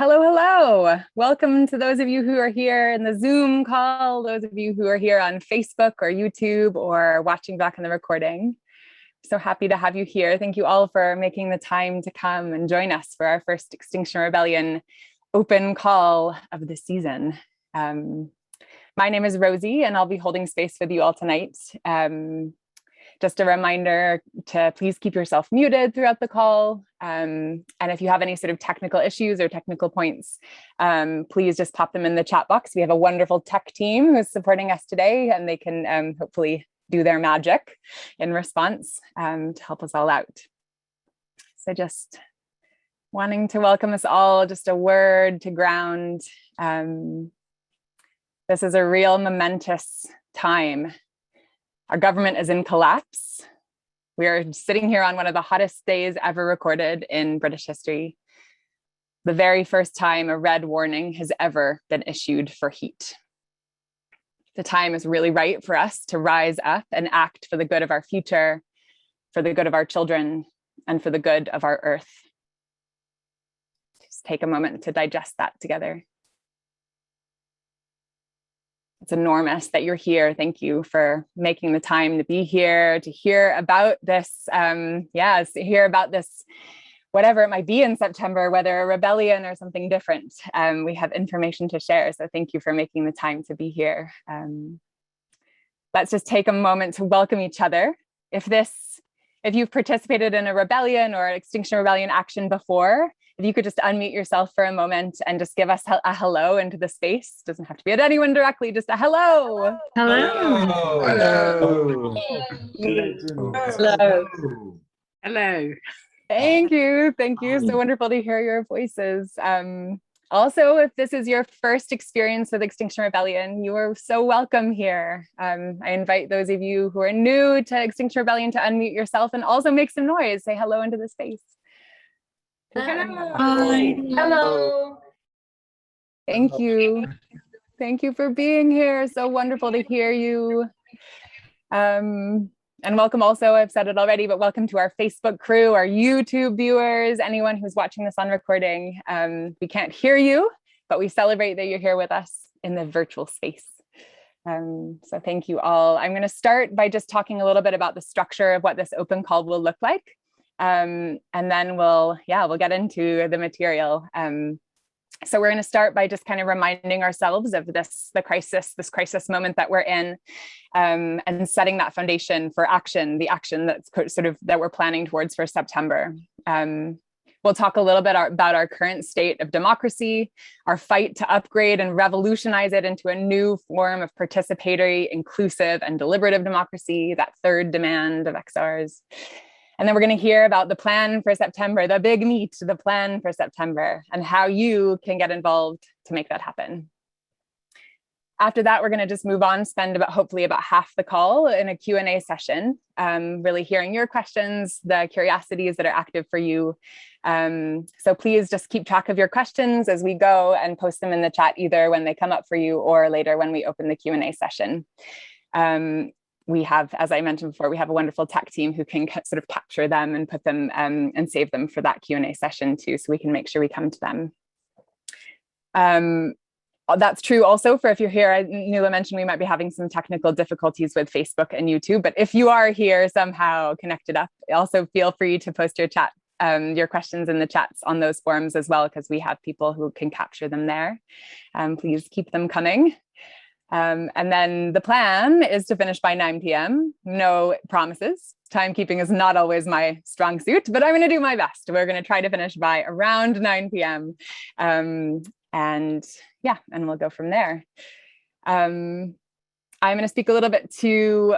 Hello, hello. Welcome to those of you who are here in the Zoom call, those of you who are here on Facebook or YouTube or watching back on the recording. So happy to have you here. Thank you all for making the time to come and join us for our first Extinction Rebellion open call of the season. My name is Rosie, and I'll be holding space with you all tonight. Just a reminder to please keep yourself muted throughout the call. And if you have any sort of technical issues or technical points, please just pop them in the chat box. We have a wonderful tech team who is supporting us today, and they can hopefully do their magic in response to help us all out. So just wanting to welcome us all, just a word to ground. This is a real momentous time. Our government is in collapse. We are sitting here on one of the hottest days ever recorded in British history. The very first time a red warning has ever been issued for heat. The time is really right for us to rise up and act for the good of our future, for the good of our children, and for the good of our earth. Just take a moment to digest that together. It's enormous that you're here. Thank you for making the time to be here, to hear about this, hear about this, whatever it might be in September, whether a rebellion or something different. We have information to share. So thank you for making the time to be here. Let's just take a moment to welcome each other. If you've participated in a rebellion or Extinction Rebellion action before, if you could just unmute yourself for a moment and just give us a hello into the space. Doesn't have to be at anyone directly, just a hello. Hello. Hello. Hello. Hello. Thank you. Thank you. So wonderful to hear your voices. Also, if this is your first experience with Extinction Rebellion, you are so welcome here. I invite those of you who are new to Extinction Rebellion to unmute yourself and also make some noise. Say hello into the space. Hello. Hi. Hello. Thank you. Thank you for being here. So wonderful to hear you. And welcome also, I've said it already, but welcome to our Facebook crew, our YouTube viewers, anyone who's watching this on recording. We can't hear you, but we celebrate that you're here with us in the virtual space. So thank you all. I'm going to start by just talking a little bit about the structure of what this open call will look like. And then we'll get into the material. So we're going to start by just kind of reminding ourselves of this crisis moment that we're in, and setting that foundation for action, the action that's that we're planning towards for September. We'll talk a little bit about our current state of democracy, our fight to upgrade and revolutionize it into a new form of participatory, inclusive, and deliberative democracy, that third demand of XR's. And then we're going to hear about the plan for September, the big meat, the plan for September, and how you can get involved to make that happen. After that, we're going to just move on, spend hopefully about half the call in a Q&A session, really hearing your questions, the curiosities that are active for you. So please just keep track of your questions as we go and post them in the chat, either when they come up for you or later when we open the Q&A session. We have, as I mentioned before, we have a wonderful tech team who can sort of capture them and put them and save them for that Q&A session too, so we can make sure we come to them. That's true also for if you're here. Nuala mentioned we might be having some technical difficulties with Facebook and YouTube, but if you are here somehow connected up, also feel free to post your questions in the chats on those forums as well, because we have people who can capture them there. Please keep them coming. And then the plan is to finish by 9 p.m. No promises. Timekeeping is not always my strong suit, but I'm going to do my best. We're going to try to finish by around 9 p.m. And we'll go from there. I'm going to speak a little bit to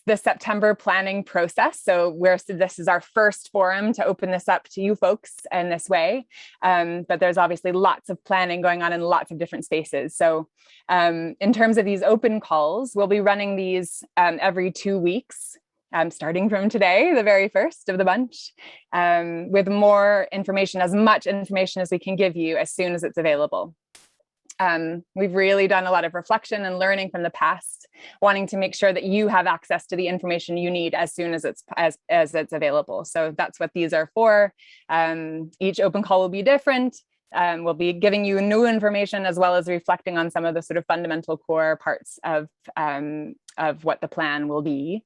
the September planning process. So this is our first forum to open this up to you folks in this way. But there's obviously lots of planning going on in lots of different spaces. So in terms of these open calls, we'll be running these every 2 weeks, starting from today, the very first of the bunch, with more information, as much information as we can give you as soon as it's available. We've really done a lot of reflection and learning from the past, wanting to make sure that you have access to the information you need as soon as it's available. So that's what these are for. Each open call will be different. We'll be giving you new information as well as reflecting on some of the sort of fundamental core parts of what the plan will be.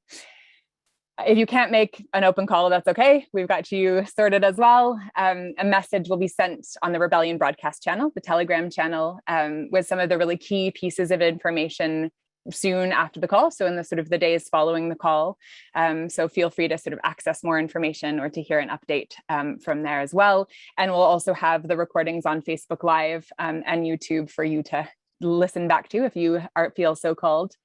If you can't make an open call, that's okay. We've got you sorted as well. A message will be sent on the Rebellion broadcast channel, the Telegram channel, with some of the really key pieces of information soon after the call. So in the sort of the days following the call. So feel free to sort of access more information or to hear an update from there as well. And we'll also have the recordings on Facebook Live and YouTube for you to listen back to if you feel so called.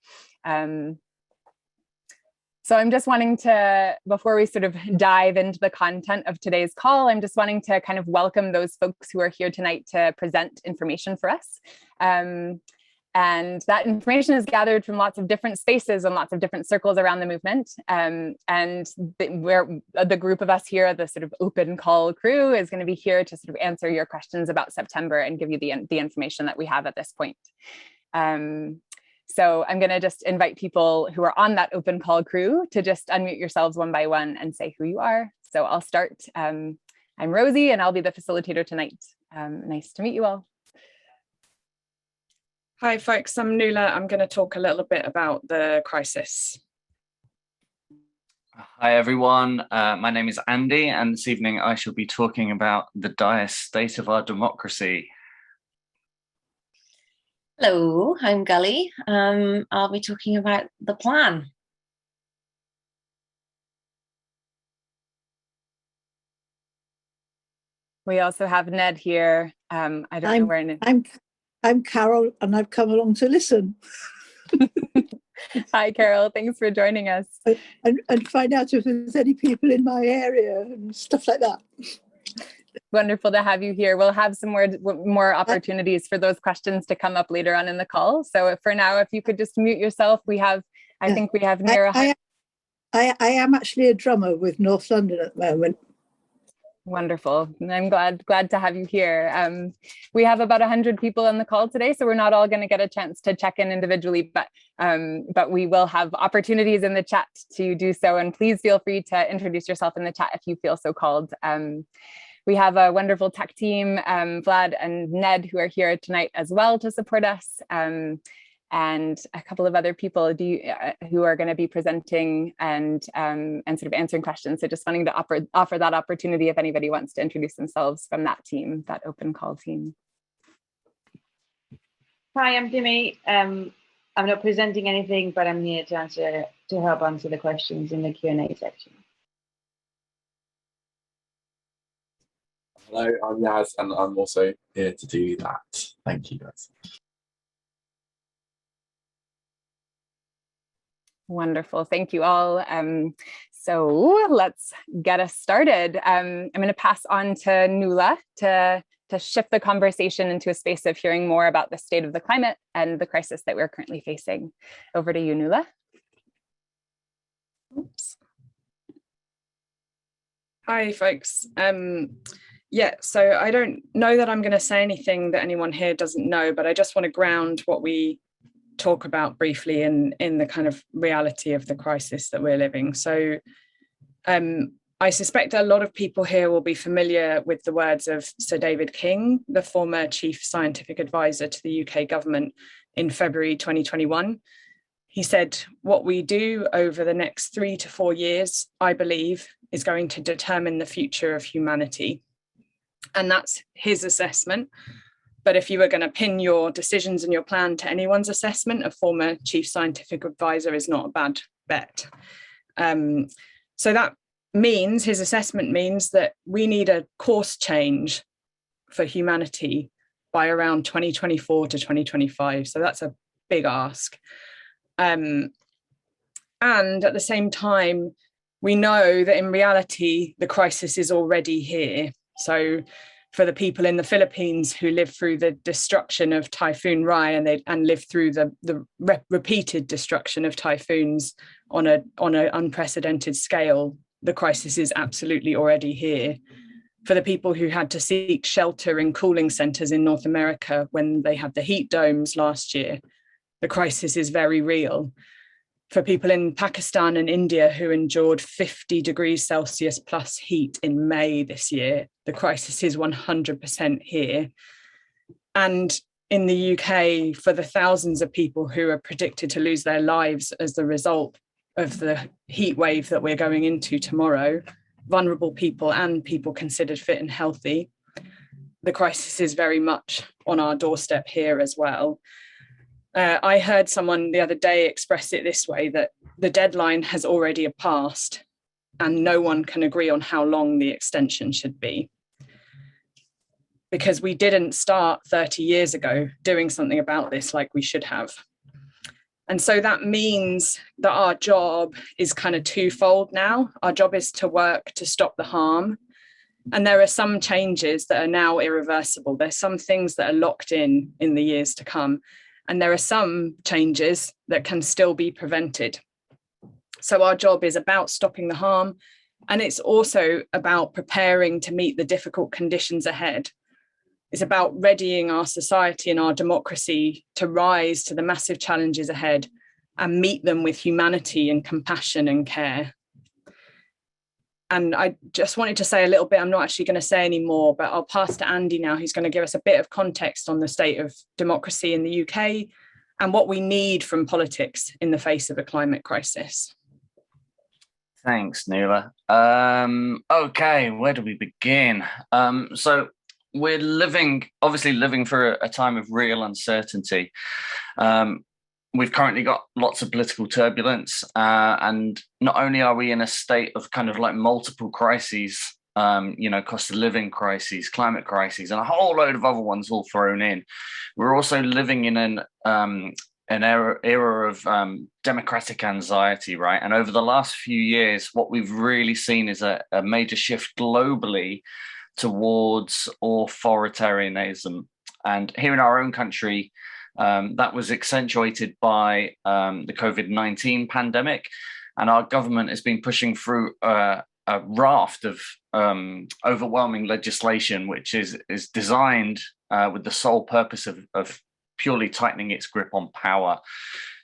So I'm just wanting to, before we sort of dive into the content of today's call, I'm just wanting to kind of welcome those folks who are here tonight to present information for us. And that information is gathered from lots of different spaces and lots of different circles around the movement. And the group of us here, the sort of open call crew, is going to be here to sort of answer your questions about September and give you the information that we have at this point. So I'm going to just invite people who are on that open call crew to just unmute yourselves one by one and say who you are. So I'll start. I'm Rosie and I'll be the facilitator tonight. Nice to meet you all. Hi folks, I'm Nuala. I'm going to talk a little bit about the crisis. Hi everyone, my name is Andy and this evening I shall be talking about the dire state of our democracy. Hello, I'm Gully. I'll be talking about the plan. We also have Ned here. I don't know where Ned. I'm Carol and I've come along to listen. Hi Carol, thanks for joining us. And find out if there's any people in my area and stuff like that. Wonderful to have you here. We'll have some more opportunities for those questions to come up later on in the call. So for now, if you could just mute yourself, I think we have Nira. I am actually a drummer with North London at the moment. Wonderful. And I'm glad to have you here. We have about 100 people on the call today, so we're not all going to get a chance to check in individually, but we will have opportunities in the chat to do so. And please feel free to introduce yourself in the chat if you feel so called. We have a wonderful tech team, Vlad and Ned, who are here tonight as well to support us, and a couple of other people who are going to be presenting and sort of answering questions. So just wanting to offer that opportunity if anybody wants to introduce themselves from that team, that open call team. Hi, I'm Dimi. I'm not presenting anything, but I'm here to help answer the questions in the Q&A section. Hello, I'm Yaz, and I'm also here to do that. Thank you, guys. Wonderful, thank you all. So let's get us started. I'm going to pass on to Nuala to shift the conversation into a space of hearing more about the state of the climate and the crisis that we're currently facing. Over to you, Nuala. Oops. Hi, folks. Yeah, so I don't know that I'm going to say anything that anyone here doesn't know, but I just want to ground what we talk about briefly in the kind of reality of the crisis that we're living. So I suspect a lot of people here will be familiar with the words of Sir David King, the former chief scientific advisor to the UK government in February 2021. He said, "What we do over the next 3 to 4 years, I believe, is going to determine the future of humanity." And that's his assessment. But if you were going to pin your decisions and your plan to anyone's assessment, a former chief scientific advisor is not a bad bet. So that means, his assessment means that we need a course change for humanity by around 2024 to 2025. So that's a big ask. And at the same time, we know that in reality, the crisis is already here. So for the people in the Philippines who lived through the destruction of Typhoon Rai and lived through the repeated destruction of typhoons on an unprecedented scale, the crisis is absolutely already here. For the people who had to seek shelter in cooling centres in North America when they had the heat domes last year, the crisis is very real. For people in Pakistan and India who endured 50 degrees Celsius plus heat in May this year, the crisis is 100% here. And in the UK, for the thousands of people who are predicted to lose their lives as the result of the heat wave that we're going into tomorrow, vulnerable people and people considered fit and healthy, the crisis is very much on our doorstep here as well. I heard someone the other day express it this way, that the deadline has already passed and no one can agree on how long the extension should be. Because we didn't start 30 years ago doing something about this like we should have. And so that means that our job is kind of twofold now. Our job is to work to stop the harm. And there are some changes that are now irreversible. There's some things that are locked in the years to come. And there are some changes that can still be prevented. So our job is about stopping the harm. And it's also about preparing to meet the difficult conditions ahead. It's about readying our society and our democracy to rise to the massive challenges ahead and meet them with humanity and compassion and care. And I just wanted to say a little bit, I'm not actually going to say any more, but I'll pass to Andy now, who's going to give us a bit of context on the state of democracy in the UK and what we need from politics in the face of a climate crisis. Thanks, Nuala. Okay, where do we begin? So we're obviously living for a time of real uncertainty. We've currently got lots of political turbulence, and not only are we in a state of kind of like multiple crises, cost of living crises, climate crises, and a whole load of other ones all thrown in. We're also living in an era of democratic anxiety, right? And over the last few years, what we've really seen is a major shift globally towards authoritarianism. And here in our own country, that was accentuated by the COVID-19 pandemic. And our government has been pushing through a raft of overwhelming legislation, which is designed with the sole purpose of purely tightening its grip on power.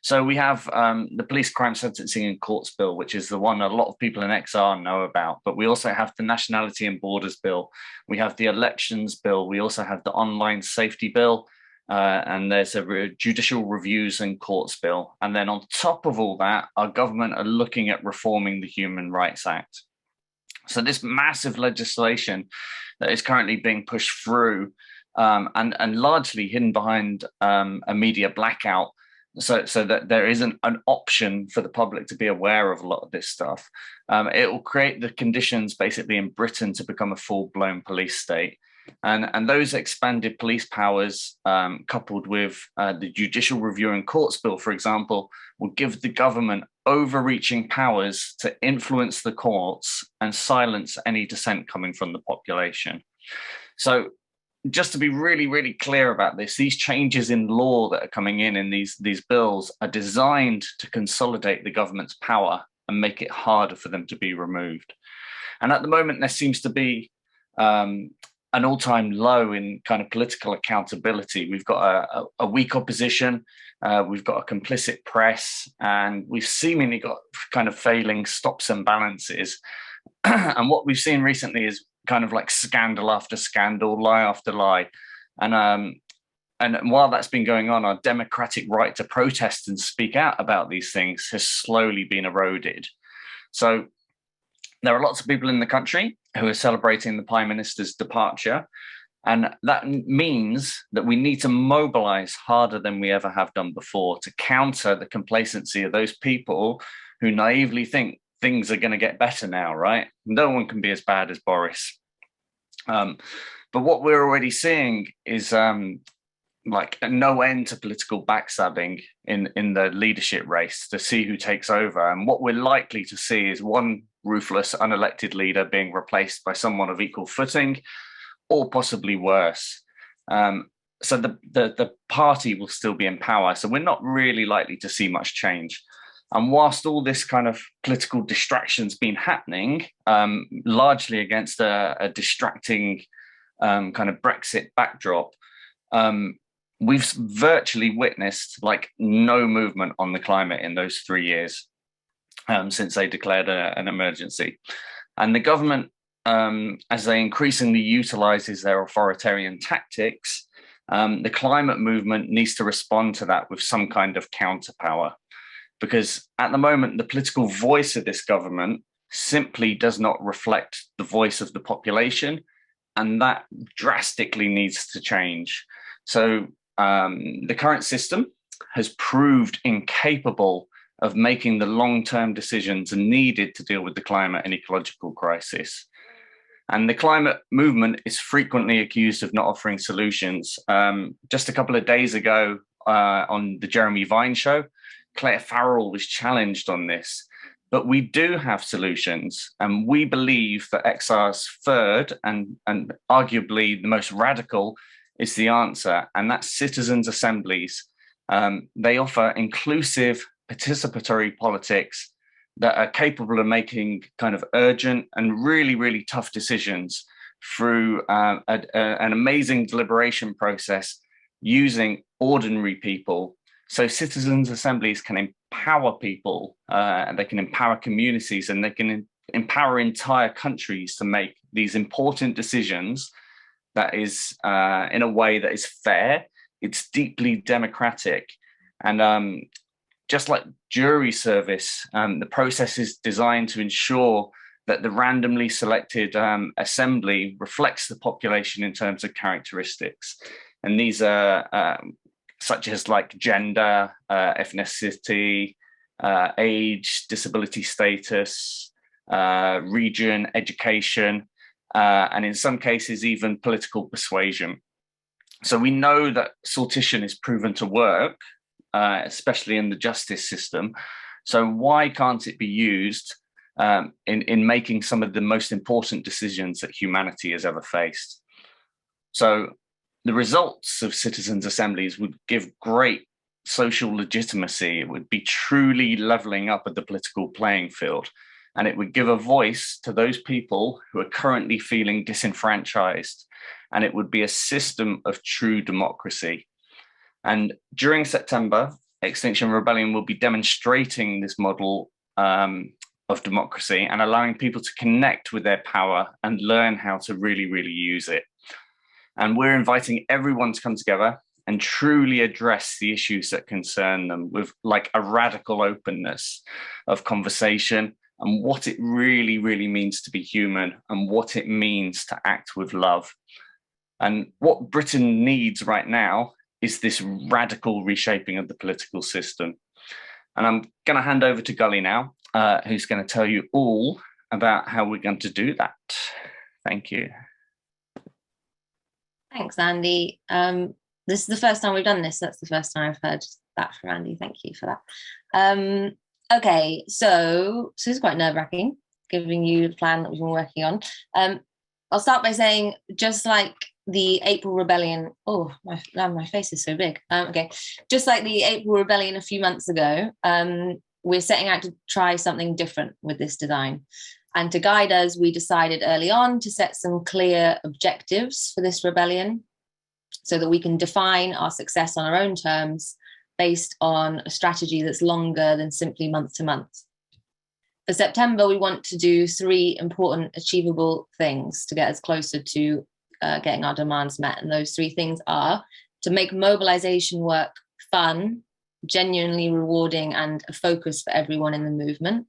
So we have the Police Crime Sentencing and Courts Bill, which is the one a lot of people in XR know about. But we also have the Nationality and Borders Bill. We have the Elections Bill. We also have the Online Safety Bill. And there's a Judicial Reviews and Courts Bill. And then on top of all that, our government are looking at reforming the Human Rights Act. So this massive legislation that is currently being pushed through and largely hidden behind a media blackout, so that there isn't an option for the public to be aware of a lot of this stuff. It will create the conditions basically in Britain to become a full-blown police state. And those expanded police powers, coupled with the Judicial Review and Courts Bill, for example, will give the government overreaching powers to influence the courts and silence any dissent coming from the population. So just to be really, really clear about this, these changes in law that are coming in these bills are designed to consolidate the government's power and make it harder for them to be removed. And at the moment, there seems to be an all-time low in kind of political accountability. We've got a weak opposition, we've got a complicit press, and we've seemingly got kind of failing stops and balances. And what we've seen recently is kind of like scandal after scandal, lie after lie. And while that's been going on, our democratic right to protest and speak out about these things has slowly been eroded. So there are lots of people in the country who are celebrating the Prime Minister's departure. And that means that we need to mobilize harder than we ever have done before to counter the complacency of those people who naively think things are going to get better now, right? No one can be as bad as Boris. But what we're already seeing is like no end to political backstabbing in the leadership race to see who takes over. And what we're likely to see is one ruthless, unelected leader being replaced by someone of equal footing, or possibly worse. So the party will still be in power. So we're not really likely to see much change. And whilst all this kind of political distraction's been happening, largely against a distracting kind of Brexit backdrop, we've virtually witnessed like no movement on the climate in those 3 years since they declared an emergency. And the government, as they increasingly utilizes their authoritarian tactics, the climate movement needs to respond to that with some kind of counterpower. Because at the moment, the political voice of this government simply does not reflect the voice of the population, and that drastically needs to change. So the current system has proved incapable of making the long-term decisions needed to deal with the climate and ecological crisis. And the climate movement is frequently accused of not offering solutions. Just a couple of days ago on the Jeremy Vine show, Claire Farrell was challenged on this. But we do have solutions, and we believe that XR's third and arguably the most radical is the answer, and that's citizens' assemblies. They offer inclusive, participatory politics that are capable of making kind of urgent and really, really tough decisions through an amazing deliberation process using ordinary people. So citizens' assemblies can empower people, and they can empower communities, and they can empower entire countries to make these important decisions that is in a way that is fair, it's deeply democratic. And just like jury service, the process is designed to ensure that the randomly selected assembly reflects the population in terms of characteristics. And these are such as like gender, ethnicity, age, disability status, region, education, and in some cases, even political persuasion. So we know that sortition is proven to work, especially in the justice system. So why can't it be used in making some of the most important decisions that humanity has ever faced? So the results of citizens' assemblies would give great social legitimacy. It would be truly leveling up at the political playing field. And it would give a voice to those people who are currently feeling disenfranchised. And it would be a system of true democracy. And during September, Extinction Rebellion will be demonstrating this model of democracy and allowing people to connect with their power and learn how to really, really use it. And we're inviting everyone to come together and truly address the issues that concern them with like a radical openness of conversation and what it really, really means to be human and what it means to act with love. And what Britain needs right now is this radical reshaping of the political system. And I'm going to hand over to Gully now, who's going to tell you all about how we're going to do that. Thank you. Thanks, Andy. This is the first time we've done this. That's the first time I've heard that from Andy. Thank you for that. Okay, so this is quite nerve-wracking, giving you the plan that we've been working on. I'll start by saying, just like the April Rebellion, my face is so big. Okay, just like the April Rebellion a few months ago, we're setting out to try something different with this design. And to guide us, we decided early on to set some clear objectives for this rebellion so that we can define our success on our own terms based on a strategy that's longer than simply month to month. For September, we want to do 3 important achievable things to get us closer to getting our demands met. And those 3 things are to make mobilization work fun, genuinely rewarding, and a focus for everyone in the movement,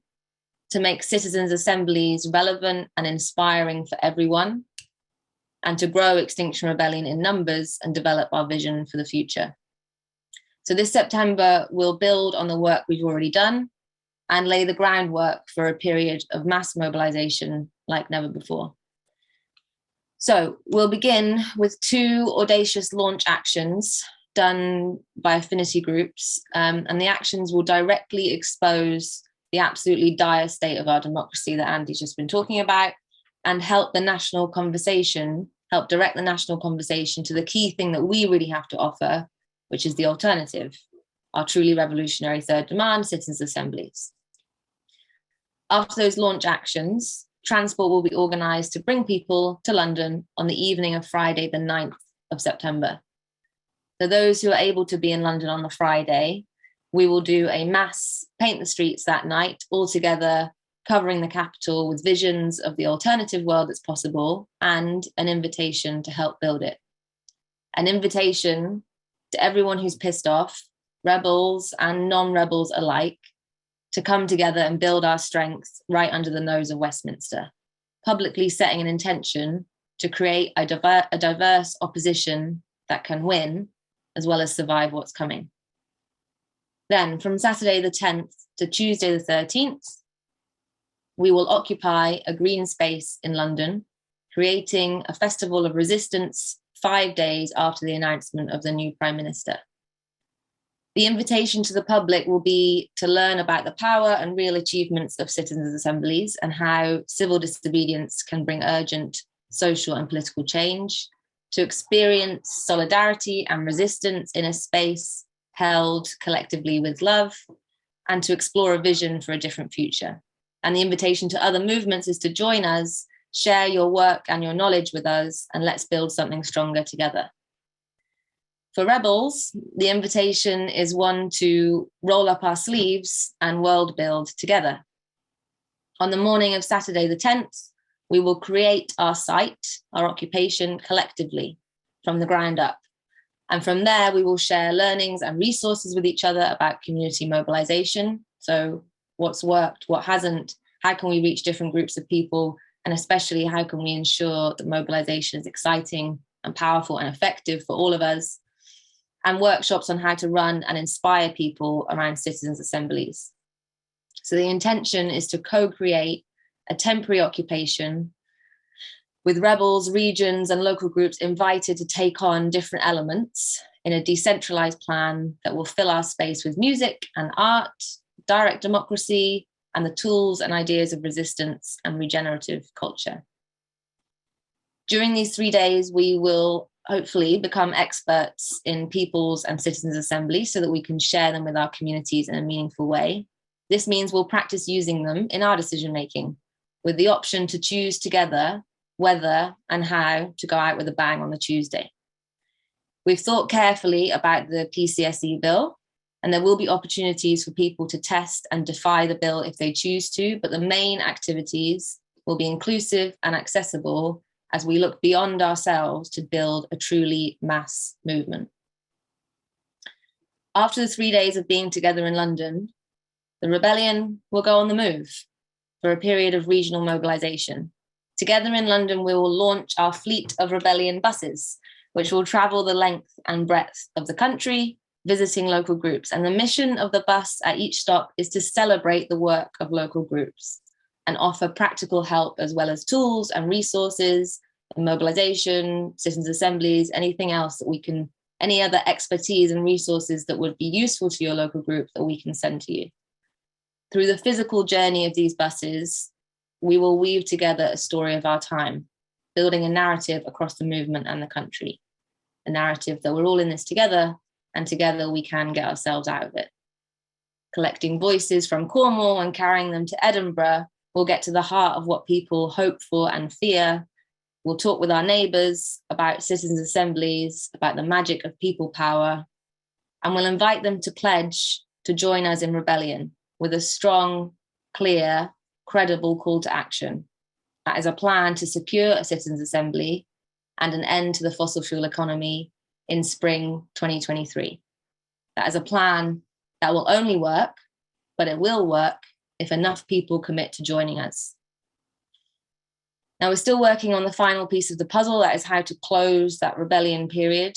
to make citizens' assemblies relevant and inspiring for everyone, and to grow Extinction Rebellion in numbers and develop our vision for the future. So this September, we'll build on the work we've already done and lay the groundwork for a period of mass mobilization like never before. So we'll begin with 2 audacious launch actions done by affinity groups, and the actions will directly expose the absolutely dire state of our democracy that Andy's just been talking about, and help direct the national conversation to the key thing that we really have to offer, which is the alternative, our truly revolutionary third demand, citizens' assemblies. After those launch actions, transport will be organised to bring people to London on the evening of Friday, the 9th of September. For those who are able to be in London on the Friday, we will do a mass paint the streets that night, all together, covering the capital with visions of the alternative world that's possible and an invitation to help build it. An invitation to everyone who's pissed off, rebels and non-rebels alike, to come together and build our strength right under the nose of Westminster, publicly setting an intention to create a diverse opposition that can win, as well as survive what's coming. Then from Saturday the 10th to Tuesday the 13th, we will occupy a green space in London, creating a festival of resistance 5 days after the announcement of the new Prime Minister. The invitation to the public will be to learn about the power and real achievements of citizens' assemblies and how civil disobedience can bring urgent social and political change, to experience solidarity and resistance in a space held collectively with love, and to explore a vision for a different future. And the invitation to other movements is to join us, share your work and your knowledge with us, and let's build something stronger together. For rebels, the invitation is one to roll up our sleeves and world build together. On the morning of Saturday the 10th, we will create our site, our occupation collectively from the ground up. And from there, we will share learnings and resources with each other about community mobilization. So what's worked, what hasn't, how can we reach different groups of people, and especially how can we ensure that mobilization is exciting and powerful and effective for all of us, and workshops on how to run and inspire people around citizens' assemblies. So the intention is to co-create a temporary occupation with rebels, regions, and local groups invited to take on different elements in a decentralized plan that will fill our space with music and art, direct democracy, and the tools and ideas of resistance and regenerative culture. During these 3 days, we will hopefully become experts in people's and citizens' assemblies so that we can share them with our communities in a meaningful way. This means we'll practice using them in our decision-making, with the option to choose together whether and how to go out with a bang on the Tuesday. We've thought carefully about the PCSE bill, and there will be opportunities for people to test and defy the bill if they choose to, but the main activities will be inclusive and accessible as we look beyond ourselves to build a truly mass movement. After the 3 days of being together in London, the rebellion will go on the move for a period of regional mobilization. Together in London, we will launch our fleet of rebellion buses, which will travel the length and breadth of the country, visiting local groups. And the mission of the bus at each stop is to celebrate the work of local groups and offer practical help as well as tools and resources, and mobilization, citizens' assemblies, anything else that we can, any other expertise and resources that would be useful to your local group that we can send to you. Through the physical journey of these buses, we will weave together a story of our time, building a narrative across the movement and the country, a narrative that we're all in this together, and together we can get ourselves out of it. Collecting voices from Cornwall and carrying them to Edinburgh, we'll get to the heart of what people hope for and fear. We'll talk with our neighbours about citizens' assemblies, about the magic of people power, and we'll invite them to pledge to join us in rebellion with a strong, clear, credible call to action. That is a plan to secure a citizens' assembly and an end to the fossil fuel economy in spring 2023. That is a plan that will only work, but it will work if enough people commit to joining us. Now, we're still working on the final piece of the puzzle, that is how to close that rebellion period.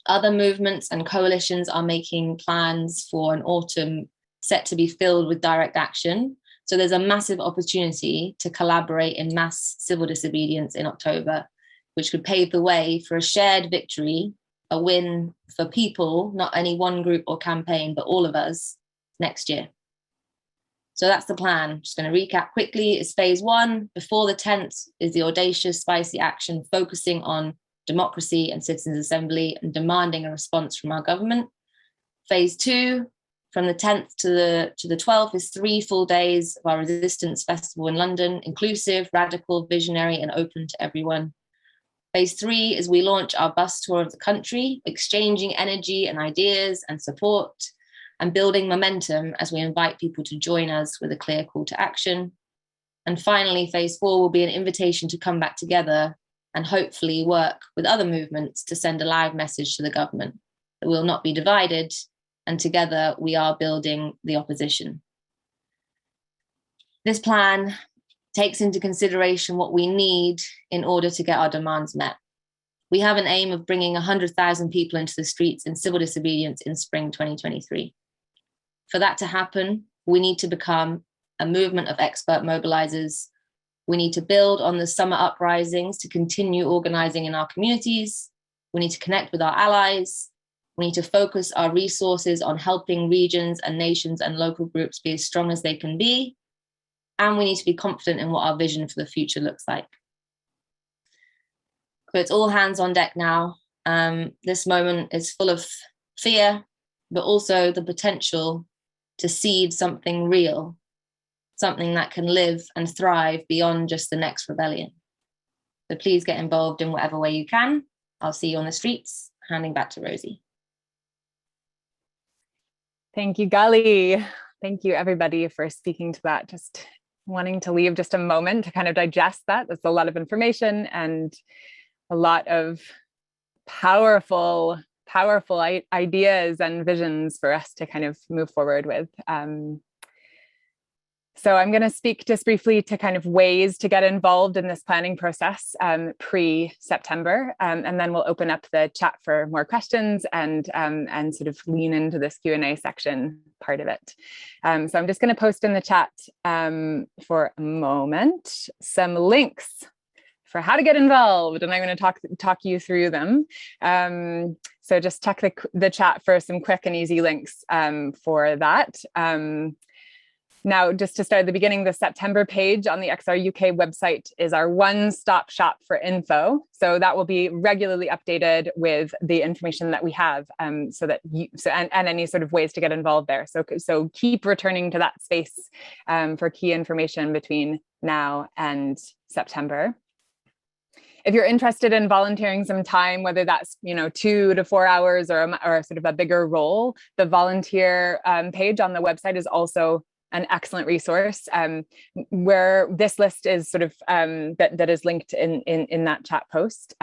Other movements and coalitions are making plans for an autumn set to be filled with direct action. So there's a massive opportunity to collaborate in mass civil disobedience in October, which could pave the way for a shared victory, a win for people, not any one group or campaign, but all of us next year. So that's the plan. Just going to recap quickly. It's phase 1. Before the 10th is the audacious, spicy action focusing on democracy and citizens' assembly and demanding a response from our government. Phase 2, from the 10th to the 12th, is 3 full days of our resistance festival in London, inclusive, radical, visionary, and open to everyone. Phase 3 is we launch our bus tour of the country, exchanging energy and ideas and support and building momentum as we invite people to join us with a clear call to action. And finally, phase 4 will be an invitation to come back together and hopefully work with other movements to send a loud message to the government that we will not be divided, and together we are building the opposition. This plan takes into consideration what we need in order to get our demands met. We have an aim of bringing 100,000 people into the streets in civil disobedience in spring 2023. For that to happen, we need to become a movement of expert mobilizers. We need to build on the summer uprisings to continue organizing in our communities. We need to connect with our allies. We need to focus our resources on helping regions and nations and local groups be as strong as they can be. And we need to be confident in what our vision for the future looks like. So it's all hands on deck now. This moment is full of fear, but also the potential to seed something real, something that can live and thrive beyond just the next rebellion. So please get involved in whatever way you can. I'll see you on the streets. Handing back to Rosie. Thank you, Gali. Thank you, everybody, for speaking to that. Just wanting to leave just a moment to kind of digest that. That's a lot of information and a lot of powerful ideas and visions for us to kind of move forward with. So I'm going to speak just briefly to kind of ways to get involved in this planning process pre-September, and then we'll open up the chat for more questions and sort of lean into this Q&A section part of it. So I'm just going to post in the chat for a moment some links for how to get involved, and I'm going to talk you through them. So just check the chat for some quick and easy links for that. Now, just to start at the beginning, the September page on the XR UK website is our one-stop shop for info. So that will be regularly updated with the information that we have, so that and any sort of ways to get involved there. So keep returning to that space for key information between now and September. If you're interested in volunteering some time, whether that's 2 to 4 hours or sort of a bigger role, the volunteer page on the website is also an excellent resource, where this list is sort of that is linked in that chat post,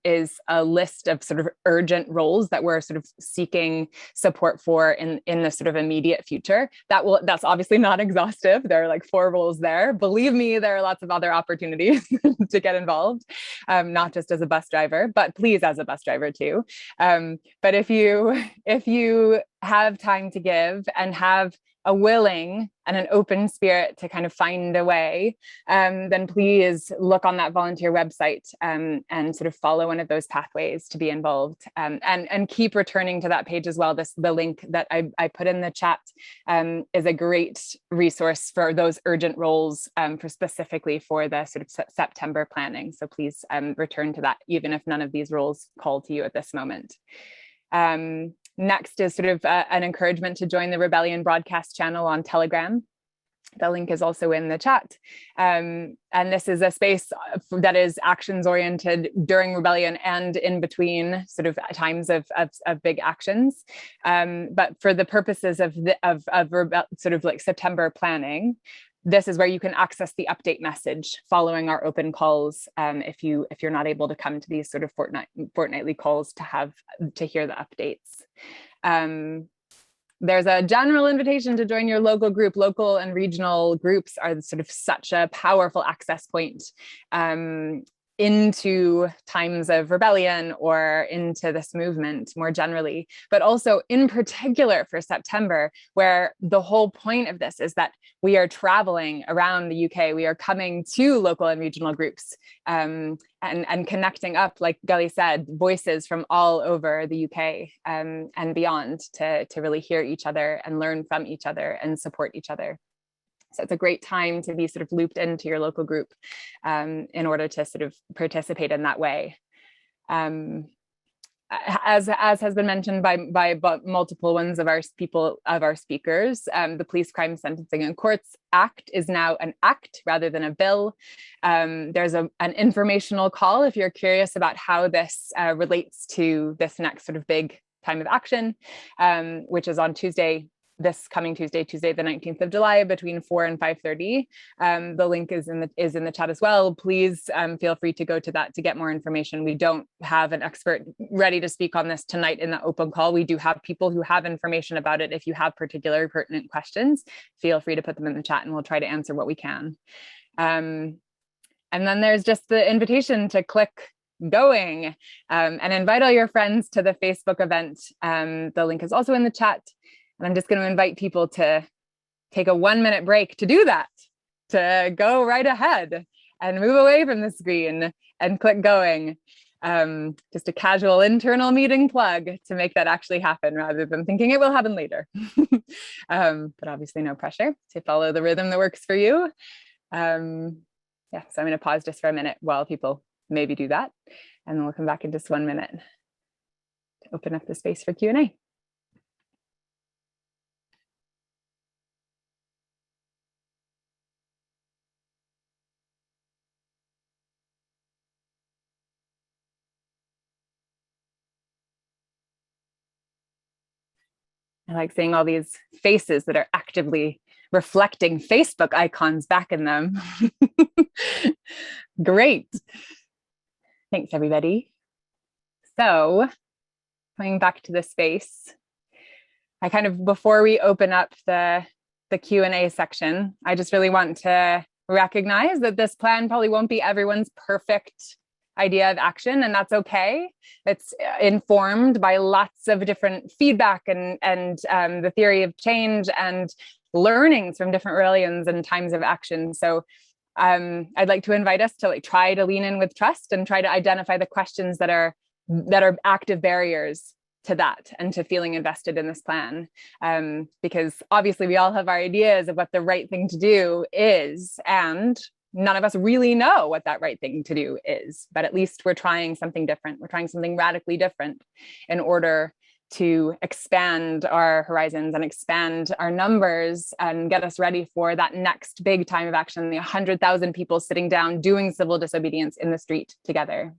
is a list of sort of urgent roles that we're sort of seeking support for in the sort of immediate future. That's obviously not exhaustive. There are like 4 roles there. Believe me, there are lots of other opportunities to get involved, not just as a bus driver, but please as a bus driver too. But if you have time to give and have a willing and an open spirit to kind of find a way, then please look on that volunteer website and sort of follow one of those pathways to be involved, and keep returning to that page as well. The link that I put in the chat is a great resource for those urgent roles, specifically for the sort of September planning. So please return to that, even if none of these roles call to you at this moment. Next is sort of an encouragement to join the Rebellion broadcast channel on Telegram. The link is also in the chat. And this is a space that is actions oriented during rebellion and in between sort of times of big actions. But for the purposes of sort of like September planning, this is where you can access the update message following our open calls, if you're not able to come to these sort of fortnightly calls to hear the updates. There's a general invitation to join your local group. Local and regional groups are sort of such a powerful access point into times of rebellion or into this movement more generally, but also in particular for September, where the whole point of this is that we are traveling around the UK. We are coming to local and regional groups and connecting up, like Gali said, voices from all over the UK and beyond to really hear each other and learn from each other and support each other. So it's a great time to be sort of looped into your local group in order to sort of participate in that way. as has been mentioned by multiple ones of our speakers, the Police Crime Sentencing and Courts Act is now an act rather than a bill. There's an informational call if you're curious about how this relates to this next sort of big time of action, which is on this coming Tuesday, the 19th of July, between 4 and 5:30. The link is in the chat as well. Please feel free to go to that to get more information. We don't have an expert ready to speak on this tonight in the open call. We do have people who have information about it. If you have particular pertinent questions, feel free to put them in the chat and we'll try to answer what we can. And then there's just the invitation to click going and invite all your friends to the Facebook event. The link is also in the chat. And I'm just going to invite people to take a 1-minute break to do that, to go right ahead and move away from the screen and click going. Just a casual internal meeting plug to make that actually happen rather than thinking it will happen later. But obviously no pressure to follow the rhythm that works for you. Yeah, so I'm going to pause just for a minute while people maybe do that. And then we'll come back in just 1 minute to open up the space for Q&A. I like seeing all these faces that are actively reflecting Facebook icons back in them. Great. Thanks, everybody. So coming back to the space, I kind of, before we open up the Q&A section, I just really want to recognize that this plan probably won't be everyone's perfect idea of action, and that's okay. It's informed by lots of different feedback and the theory of change and learnings from different rebellions and times of action. So I'd like to invite us to try to lean in with trust and try to identify the questions that are active barriers to that and to feeling invested in this plan. Because obviously we all have our ideas of what the right thing to do is, and none of us really know what that right thing to do is, but at least we're trying something different. We're trying something radically different in order to expand our horizons and expand our numbers and get us ready for that next big time of action, the 100,000 people sitting down doing civil disobedience in the street together.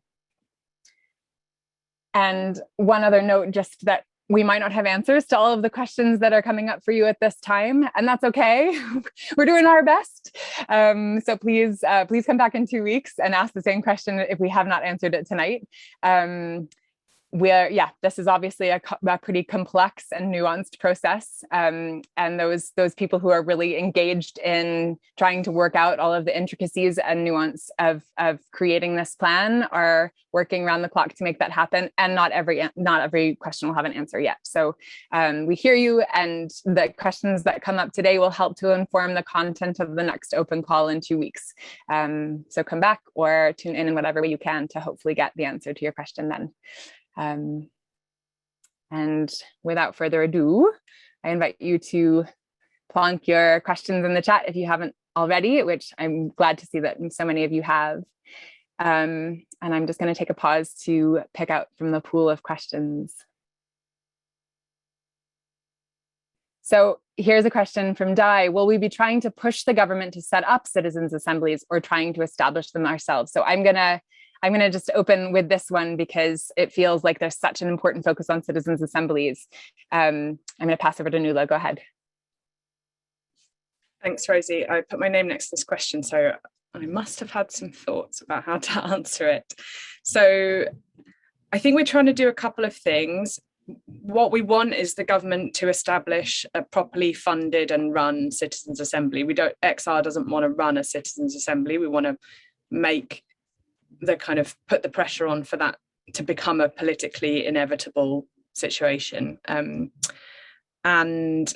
And one other note, just that we might not have answers to all of the questions that are coming up for you at this time, and that's okay. We're doing our best. So please come back in 2 weeks and ask the same question if we have not answered it tonight. This is obviously a pretty complex and nuanced process. And those people who are really engaged in trying to work out all of the intricacies and nuance of creating this plan are working around the clock to make that happen. And not every question will have an answer yet. So we hear you, and the questions that come up today will help to inform the content of the next open call in 2 weeks. So come back or tune in whatever way you can to hopefully get the answer to your question then. And without further ado, I invite you to plonk your questions in the chat if you haven't already, which I'm glad to see that so many of you have. And I'm just going to take a pause to pick out from the pool of questions. So here's a question from Di. Will we be trying to push the government to set up citizens' assemblies or trying to establish them ourselves? So I'm going to just open with this one because it feels like there's such an important focus on citizens' assemblies. I'm going to pass over to Nuala. Go ahead. Thanks, Rosie. I put my name next to this question, so I must have had some thoughts about how to answer it. So I think we're trying to do a couple of things. What we want is the government to establish a properly funded and run citizens' assembly. XR doesn't want to run a citizens' assembly. We want to make put the pressure on for that to become a politically inevitable situation. And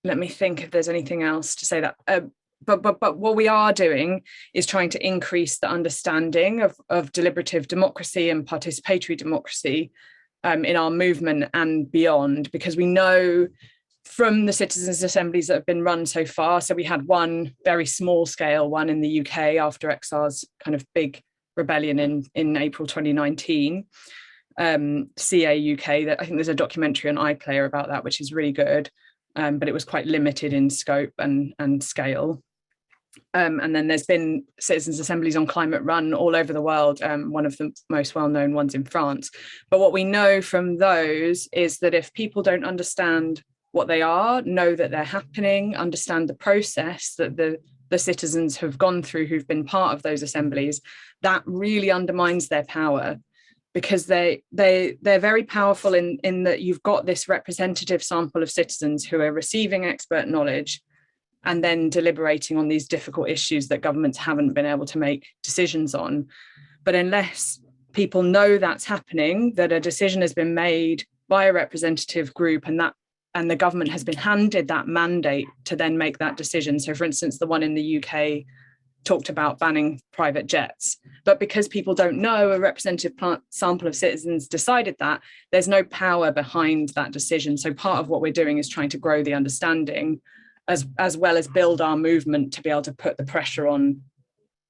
let me think if there's anything else to say that. But what we are doing is trying to increase the understanding of deliberative democracy and participatory democracy in our movement and beyond, because we know from the citizens' assemblies that have been run so far. So we had one very small scale one in the UK after XR's kind of big rebellion in April 2019. CA UK. That I think there's a documentary on iPlayer about that, which is really good, but it was quite limited in scope and scale. And then there's been citizens' assemblies on climate run all over the world, one of the most well-known ones in France. But what we know from those is that if people don't understand what they are, know that they're happening, understand the process that the citizens have gone through who've been part of those assemblies, that really undermines their power, because they're very powerful in that you've got this representative sample of citizens who are receiving expert knowledge and then deliberating on these difficult issues that governments haven't been able to make decisions on. But unless people know that's happening, that a decision has been made by a representative group and the government has been handed that mandate to then make that decision. So for instance, the one in the UK talked about banning private jets, but because people don't know, a representative sample of citizens decided that, there's no power behind that decision. So part of what we're doing is trying to grow the understanding as well as build our movement to be able to put the pressure on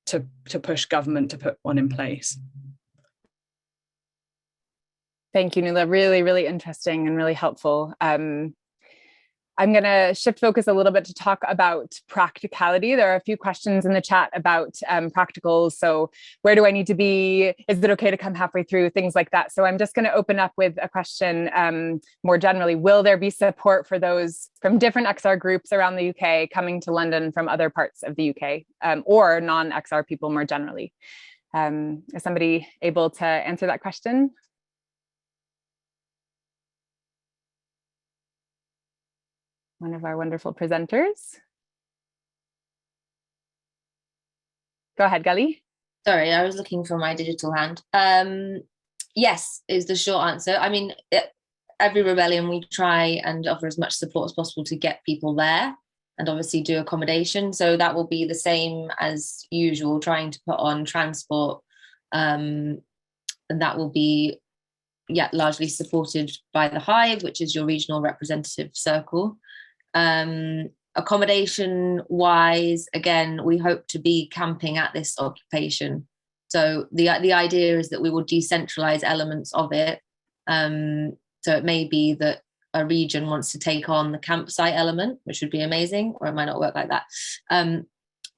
to push government to put one in place. Thank you, Nuala. Really, really interesting and really helpful. I'm going to shift focus a little bit to talk about practicality. There are a few questions in the chat about practicals. So where do I need to be? Is it okay to come halfway through? Things like that. So I'm just going to open up with a question more generally. Will there be support for those from different XR groups around the UK coming to London from other parts of the UK or non-XR people more generally? Is somebody able to answer that question? One of our wonderful presenters. Go ahead, Gully. Sorry, I was looking for my digital hand. Yes, is the short answer. I mean, every rebellion we try and offer as much support as possible to get people there and obviously do accommodation. So that will be the same as usual, trying to put on transport. And that will be, yeah, largely supported by the Hive, which is your regional representative circle. Accommodation wise, again, we hope to be camping at this occupation. So the idea is that we will decentralize elements of it. So it may be that a region wants to take on the campsite element, which would be amazing, or it might not work like that.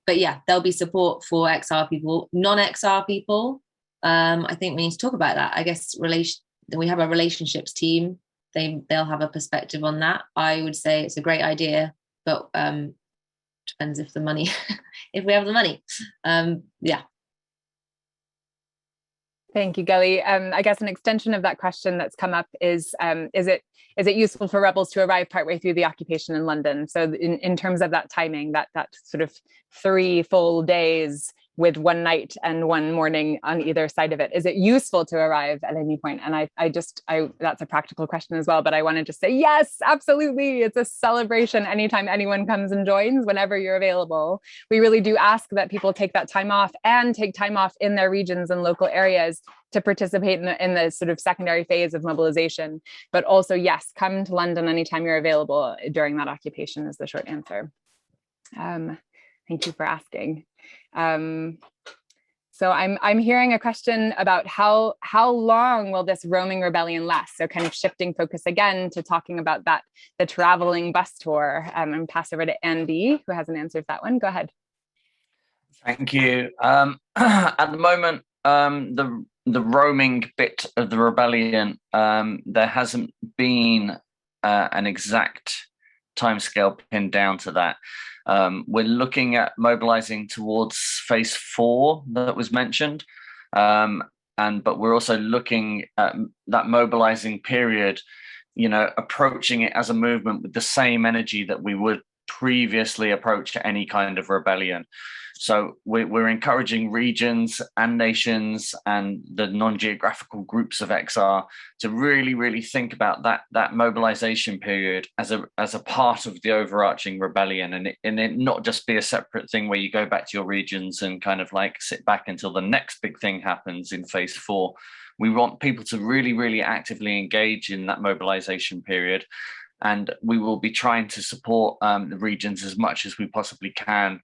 But yeah, there'll be support for XR people, non-XR people. I think we need to talk about that. I guess we have a relationships team. They'll have a perspective on that. I would say it's a great idea, but depends if the money, if we have the money. Yeah. Thank you, Gully. I guess an extension of that question that's come up is it useful for rebels to arrive partway through the occupation in London? So in terms of that timing, that sort of 3 full days with 1 night and 1 morning on either side of it, is it useful to arrive at any point? And I that's a practical question as well, but I want to just say, yes, absolutely. It's a celebration anytime anyone comes and joins, whenever you're available. We really do ask that people take that time off and take time off in their regions and local areas to participate in the sort of secondary phase of mobilization. But also, yes, come to London anytime you're available during that occupation is the short answer. Thank you for asking. So I'm hearing a question about how long will this roaming rebellion last? So kind of shifting focus again to talking about the traveling bus tour, and pass over to Andy, who hasn't answered that one. Go ahead. Thank you. At the moment, the roaming bit of the rebellion, there hasn't been an exact timescale pinned down to that. We're looking at mobilizing towards phase 4 that was mentioned, but we're also looking at that mobilizing period, approaching it as a movement with the same energy that we would previously approach any kind of rebellion. So we're encouraging regions and nations and the non-geographical groups of XR to really, really think about that mobilization period as a part of the overarching rebellion, and it not just be a separate thing where you go back to your regions and kind of like sit back until the next big thing happens in phase 4. We want people to really, really actively engage in that mobilization period. And we will be trying to support the regions as much as we possibly can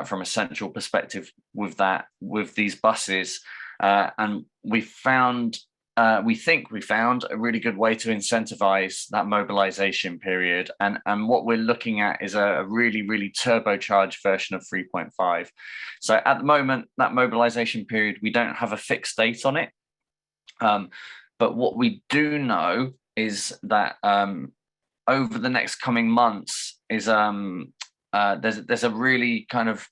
from a central perspective with these buses. And we found we think we found a really good way to incentivize that mobilization period. And what we're looking at is a really, really turbocharged version of 3.5. So at the moment, that mobilization period, we don't have a fixed date on it. But what we do know is that over the next coming months is there's a really kind of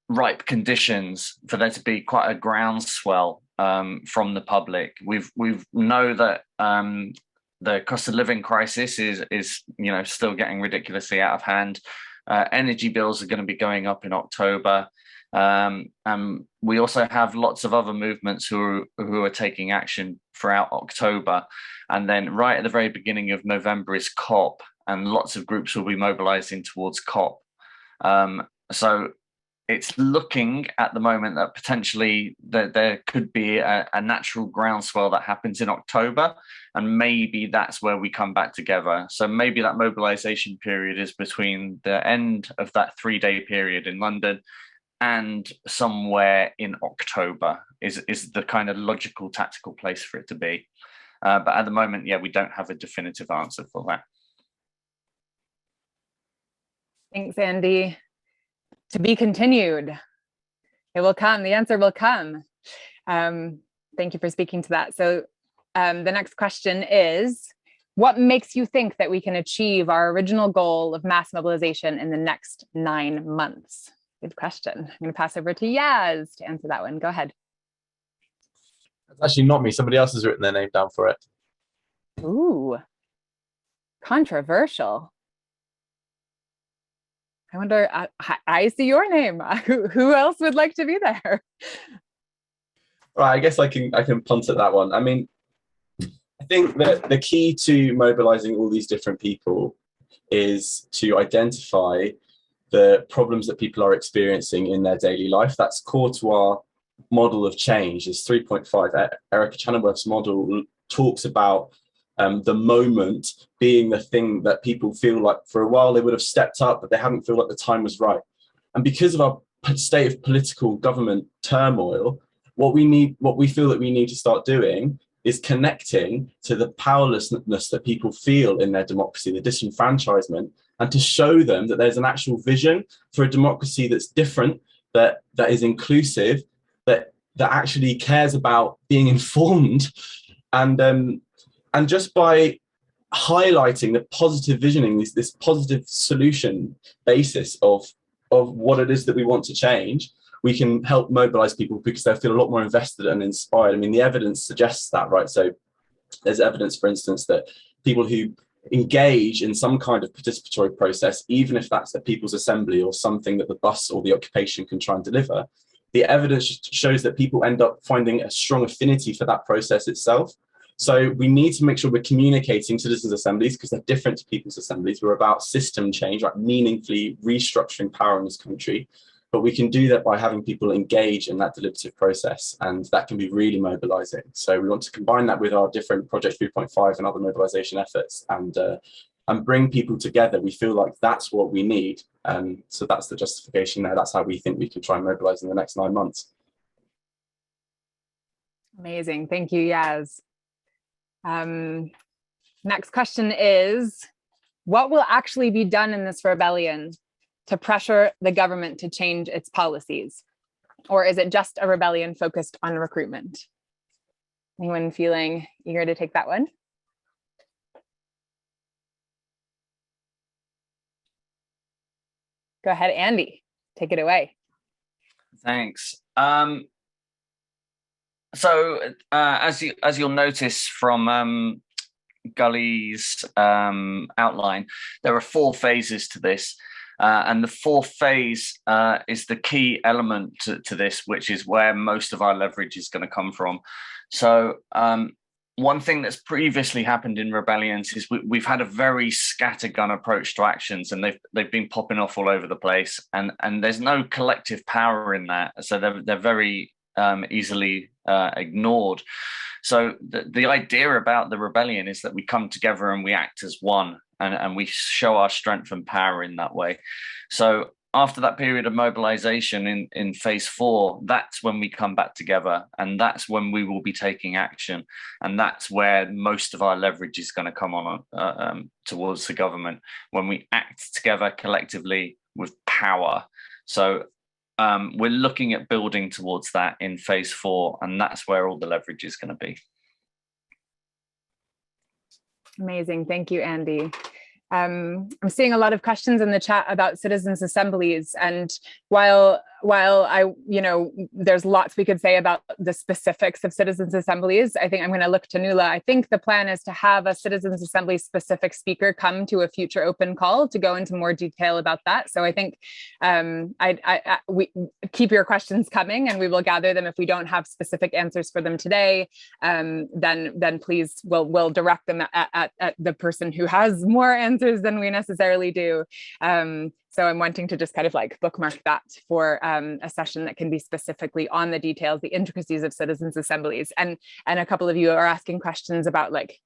ripe conditions for there to be quite a groundswell from the public. We've know that the cost of living crisis is still getting ridiculously out of hand. Energy bills are going to be going up in October. And we also have lots of other movements who are taking action throughout October. And then right at the very beginning of November is COP, and lots of groups will be mobilizing towards COP. So it's looking at the moment that potentially there could be a natural groundswell that happens in October, and maybe that's where we come back together. So maybe that mobilization period is between the end of that 3-day period in London and somewhere in October is the kind of logical tactical place for it to be. But at the moment, yeah, we don't have a definitive answer for that. Thanks, Andy. To be continued. It will come. The answer will come. Thank you for speaking to that. So the next question is, what makes you think that we can achieve our original goal of mass mobilization in the next 9 months? Good question. I'm going to pass over to Yaz to answer that one. Go ahead. That's actually not me. Somebody else has written their name down for it. Ooh, controversial. I wonder, I see your name. Who else would like to be there? Right, I guess I can punt at that one. I mean, I think that the key to mobilizing all these different people is to identify the problems that people are experiencing in their daily life. That's core to our model of change. Is 3.5. Erica Chenoweth's model talks about the moment being the thing that people feel like for a while they would have stepped up, but they hadn't felt like the time was right. And because of our state of political government turmoil, what we feel that we need to start doing is connecting to the powerlessness that people feel in their democracy, the disenfranchisement, and to show them that there's an actual vision for a democracy that's different, that is inclusive, that actually cares about being informed, and just by highlighting the positive visioning, this positive solution basis of what it is that we want to change, we can help mobilize people because they feel a lot more invested and inspired. I mean, the evidence suggests that, right? So there's evidence, for instance, that people who engage in some kind of participatory process, even if that's a people's assembly or something that the bus or the occupation can try and deliver, the evidence shows that people end up finding a strong affinity for that process itself. So we need to make sure we're communicating citizens' assemblies because they're different to people's assemblies. We're about system change, like meaningfully restructuring power in this country. But we can do that by having people engage in that deliberative process, and that can be really mobilizing. So we want to combine that with our different Project 3.5 and other mobilization efforts and bring people together. We feel like that's what we need. So that's the justification there. That's how we think we can try and mobilize in the next 9 months. Amazing. Thank you, Yaz. Next question is, what will actually be done in this rebellion to pressure the government to change its policies? Or is it just a rebellion focused on recruitment? Anyone feeling eager to take that one? Go ahead, Andy, take it away. Thanks. So as you'll notice from Gully's outline, there are 4 phases to this. And the 4th phase is the key element to this, which is where most of our leverage is going to come from. So one thing that's previously happened in rebellions is we've had a very scattergun approach to actions, and they've been popping off all over the place, and there's no collective power in that. So they're very easily ignored. So the idea about the rebellion is that we come together and we act as one, and we show our strength and power in that way. So after that period of mobilization in phase 4, that's when we come back together, and that's when we will be taking action, and that's where most of our leverage is going to come on towards the government, when we act together collectively with power. So we're looking at building towards that in phase 4, and that's where all the leverage is going to be. Amazing. Thank you, Andy. I'm seeing a lot of questions in the chat about citizens' assemblies, and while I, there's lots we could say about the specifics of citizens' assemblies, I think I'm going to look to Nuala. I think the plan is to have a citizens' assembly specific speaker come to a future open call to go into more detail about that. So I think we keep your questions coming, and we will gather them. If we don't have specific answers for them today, then please we'll direct them at the person who has more answers than we necessarily do. So I'm wanting to just kind of like bookmark that for a session that can be specifically on the details, the intricacies of citizens' assemblies. And a couple of you are asking questions about like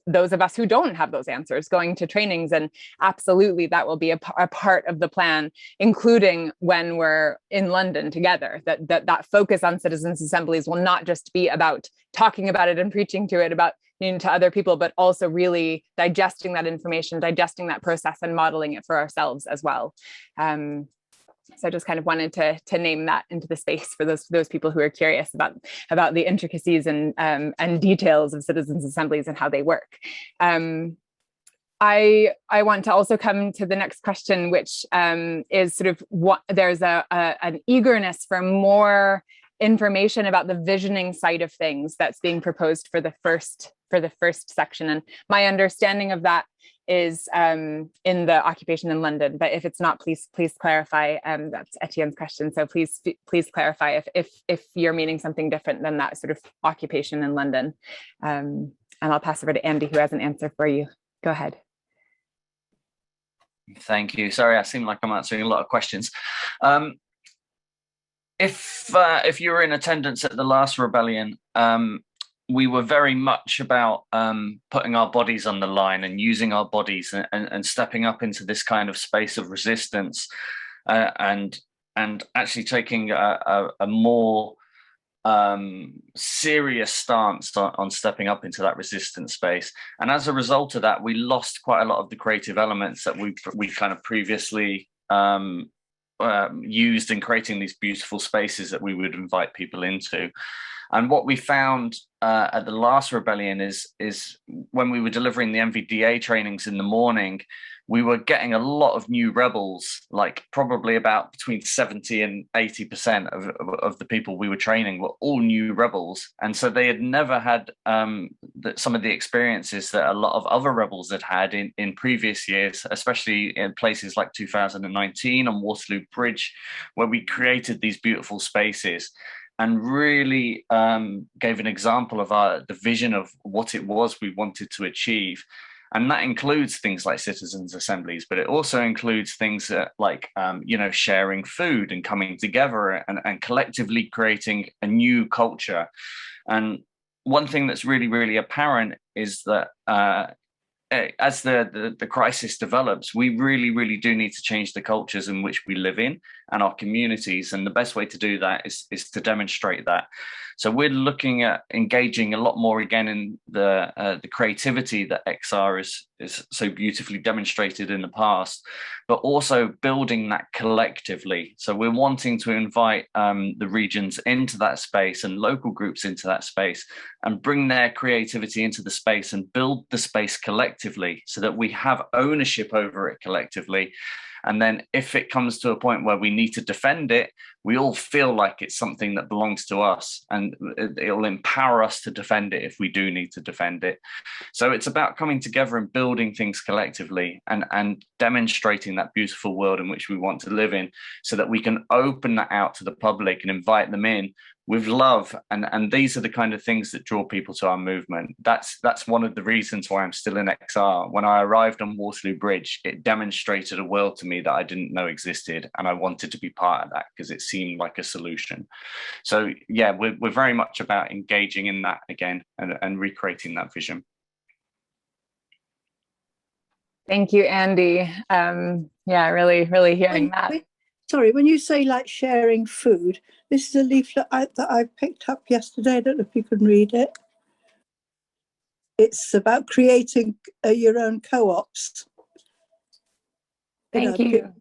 those of us who don't have those answers going to trainings, and absolutely that will be a part of the plan, including when we're in London together, that focus on citizens' assemblies will not just be about talking about it and preaching to it, about to other people, but also really digesting that information, digesting that process, and modeling it for ourselves as well. So I just kind of wanted to name that into the space for those people who are curious about the intricacies and details of citizens' assemblies and how they work. I want to also come to the next question, which is sort of what there's an eagerness for more information about the visioning side of things that's being proposed for the first section. And my understanding of that is in the occupation in London, but if it's not, please clarify. That's Etienne's question. So please clarify if you're meaning something different than that sort of occupation in London. And I'll pass over to Andy, who has an answer for you. Go ahead. Thank you. Sorry, I seem like I'm answering a lot of questions. If you were in attendance at the last rebellion, we were very much about putting our bodies on the line and using our bodies and stepping up into this kind of space of resistance, and actually taking a more serious stance on stepping up into that resistance space. And as a result of that, we lost quite a lot of the creative elements that we kind of previously used in creating these beautiful spaces that we would invite people into. And what we found at the last rebellion is when we were delivering the MVDA trainings in the morning, we were getting a lot of new rebels, like probably about between 70 and 80% of the people we were training were all new rebels. And so they had never had some of the experiences that a lot of other rebels had in previous years, especially in places like 2019 on Waterloo Bridge, where we created these beautiful spaces and really gave an example of the vision of what it was we wanted to achieve. And that includes things like citizens' assemblies, but it also includes things like, sharing food and coming together and collectively creating a new culture. And one thing that's really, really apparent is that as the crisis develops, we really, really do need to change the cultures in which we live in and our communities. And the best way to do that is to demonstrate that. So we're looking at engaging a lot more again in the creativity that XR is so beautifully demonstrated in the past, but also building that collectively. So we're wanting to invite the regions into that space and local groups into that space and bring their creativity into the space and build the space collectively so that we have ownership over it collectively. And then if it comes to a point where we need to defend it, we all feel like it's something that belongs to us, and it'll empower us to defend it if we do need to defend it. So it's about coming together and building things collectively and demonstrating that beautiful world in which we want to live in, so that we can open that out to the public and invite them in with love. And these are the kind of things that draw people to our movement. That's one of the reasons why I'm still in XR. When I arrived on Waterloo Bridge, it demonstrated a world to me that I didn't know existed, and I wanted to be part of that because it seemed like a solution. So yeah, we're very much about engaging in that again and recreating that vision. Thank you, Andy. Yeah, really hearing that. Sorry, when you say like sharing food, this is a leaflet that I picked up yesterday. I don't know if you can read it. It's about creating your own co-ops. Thank you.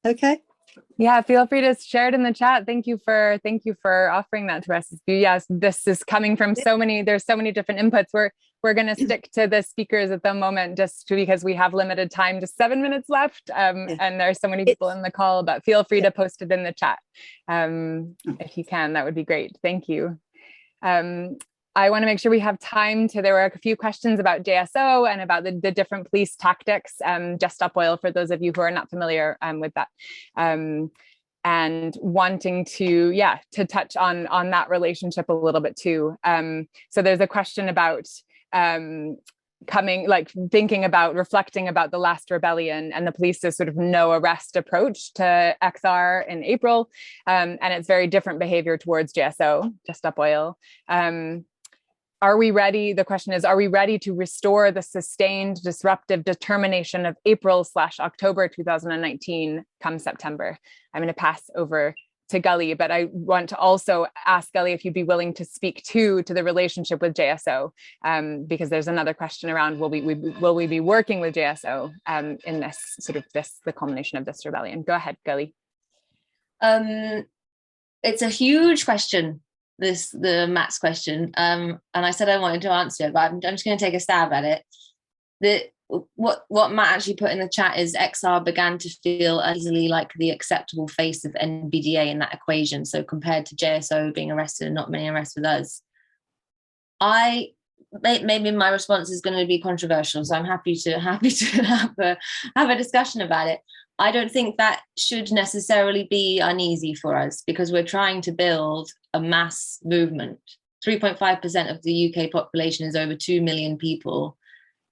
Okay. Yeah, feel free to share it in the chat. Thank you for offering that to us. Yes, this is coming from there's so many different inputs. We're going to stick to the speakers at the moment just because we have limited time, just 7 minutes left. And there's so many people in the call, but feel free to post it in the chat. If you can, that would be great. Thank you. I want to make sure we have time there were a few questions about JSO and about the different police tactics, just stop oil for those of you who are not familiar with that. And wanting to touch on that relationship a little bit too. So there's a question about reflecting about the last rebellion and the police's sort of no arrest approach to XR in April. And it's very different behavior towards JSO, Just Stop Oil. Are we ready? The question is, are we ready to restore the sustained disruptive determination of April/October 2019 come September? I'm going to pass over to Gully, but I want to also ask Gully if you'd be willing to speak to the relationship with JSO, because there's another question around will we be working with JSO in the culmination of this rebellion? Go ahead, Gully. It's a huge question. The Matt's question, and I said I wanted to answer it, but I'm just going to take a stab at it. What Matt actually put in the chat is XR began to feel easily like the acceptable face of NBDA in that equation. So compared to JSO being arrested and not many arrests with us, maybe my response is going to be controversial. So I'm happy to have a discussion about it. I don't think that should necessarily be uneasy for us because we're trying to build a mass movement. 3.5% of the UK population is over 2 million people.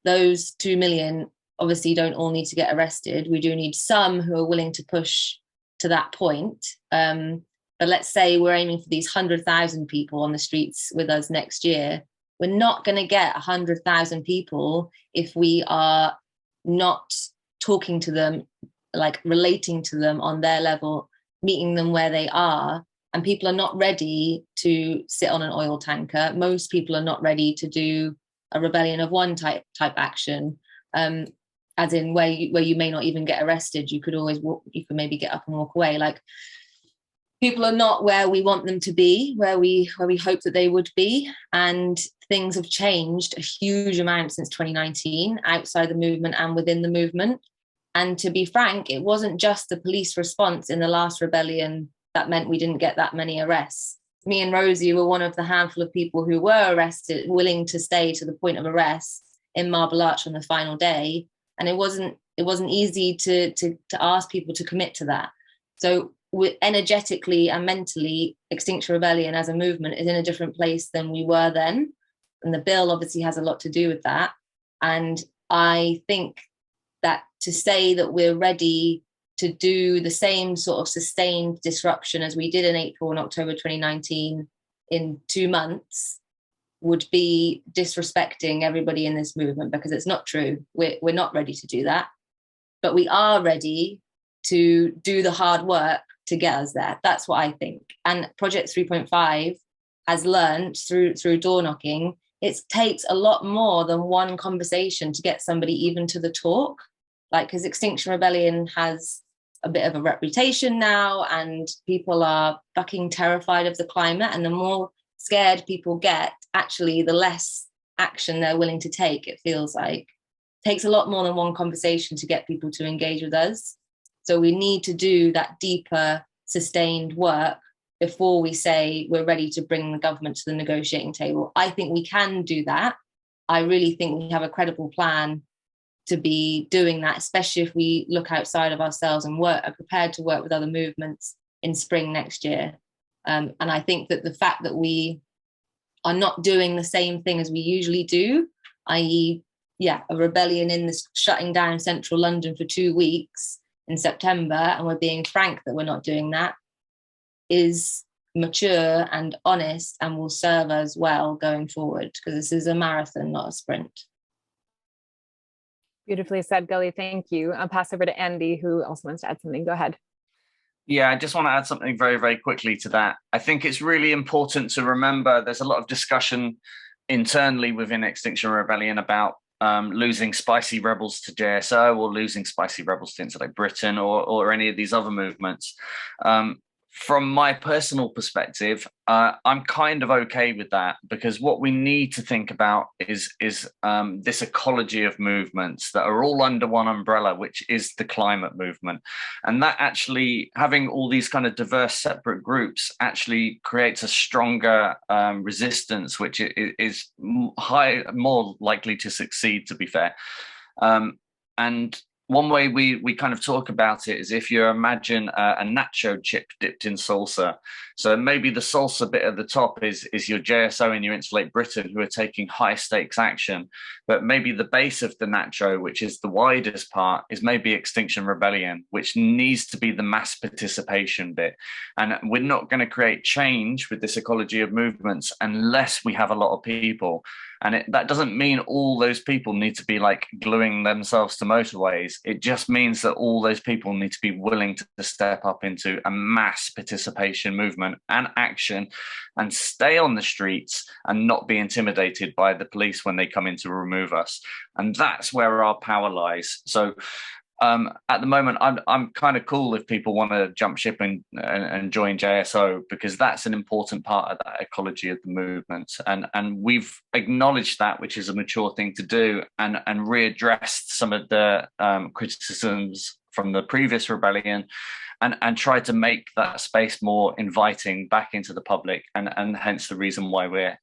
Those 2 million obviously don't all need to get arrested. We do need some who are willing to push to that point. But let's say we're aiming for these 100,000 people on the streets with us next year. We're not going to get 100,000 people if we are not talking to them, like relating to them on their level, meeting them where they are. And people are not ready to sit on an oil tanker. Most people are not ready to do a rebellion of one type action, as in where you may not even get arrested. You could always walk, you could maybe get up and walk away. Like, people are not where we want them to be, where we hope that they would be. And things have changed a huge amount since 2019, outside the movement and within the movement. And to be frank, it wasn't just the police response in the last rebellion that meant we didn't get that many arrests. Me and Rosie were one of the handful of people who were arrested, willing to stay to the point of arrest in Marble Arch on the final day. And it wasn't easy to ask people to commit to that. So we're energetically and mentally, Extinction Rebellion as a movement is in a different place than we were then. And the bill obviously has a lot to do with that. And I think that to say that we're ready to do the same sort of sustained disruption as we did in April and October 2019 in 2 months would be disrespecting everybody in this movement, because it's not true. We're not ready to do that, but we are ready to do the hard work to get us there. That's what I think. And Project 3.5 has learned through door knocking, it takes a lot more than one conversation to get somebody even to the talk. Like, because Extinction Rebellion has a bit of a reputation now, and people are fucking terrified of the climate. And the more scared people get, actually, the less action they're willing to take, it feels like. It takes a lot more than one conversation to get people to engage with us. So we need to do that deeper, sustained work before we say we're ready to bring the government to the negotiating table. I think we can do that. I really think we have a credible plan to be doing that, especially if we look outside of ourselves and are prepared to work with other movements in spring next year. And I think that the fact that we are not doing the same thing as we usually do, i.e., a rebellion in this shutting down central London for 2 weeks in September, and we're being frank that we're not doing that, is mature and honest and will serve us well going forward, because this is a marathon, not a sprint. Beautifully said, Gully. Thank you. I'll pass over to Andy, who also wants to add something. Go ahead. Yeah, I just want to add something very, very quickly to that. I think it's really important to remember there's a lot of discussion internally within Extinction Rebellion about losing spicy rebels to JSO or losing spicy rebels to Insulate Britain or any of these other movements. From my personal perspective, I'm kind of okay with that, because what we need to think about is this ecology of movements that are all under one umbrella, which is the climate movement. And that actually, having all these kind of diverse separate groups actually creates a stronger resistance, which is more likely to succeed, to be fair. And one way we kind of talk about it is if you imagine a nacho chip dipped in salsa. So maybe the salsa bit at the top is your JSO and your Insulate Britain, who are taking high stakes action. But maybe the base of the nacho, which is the widest part, is maybe Extinction Rebellion, which needs to be the mass participation bit. And we're not going to create change with this ecology of movements unless we have a lot of people. And that doesn't mean all those people need to be like gluing themselves to motorways. It just means that all those people need to be willing to step up into a mass participation movement and action and stay on the streets and not be intimidated by the police when they come in to remove us. And that's where our power lies. So at the moment, I'm kind of cool if people want to jump ship and join JSO, because that's an important part of that ecology of the movement. And we've acknowledged that, which is a mature thing to do, and readdressed some of the criticisms from the previous rebellion, and tried to make that space more inviting back into the public. And hence the reason why we're,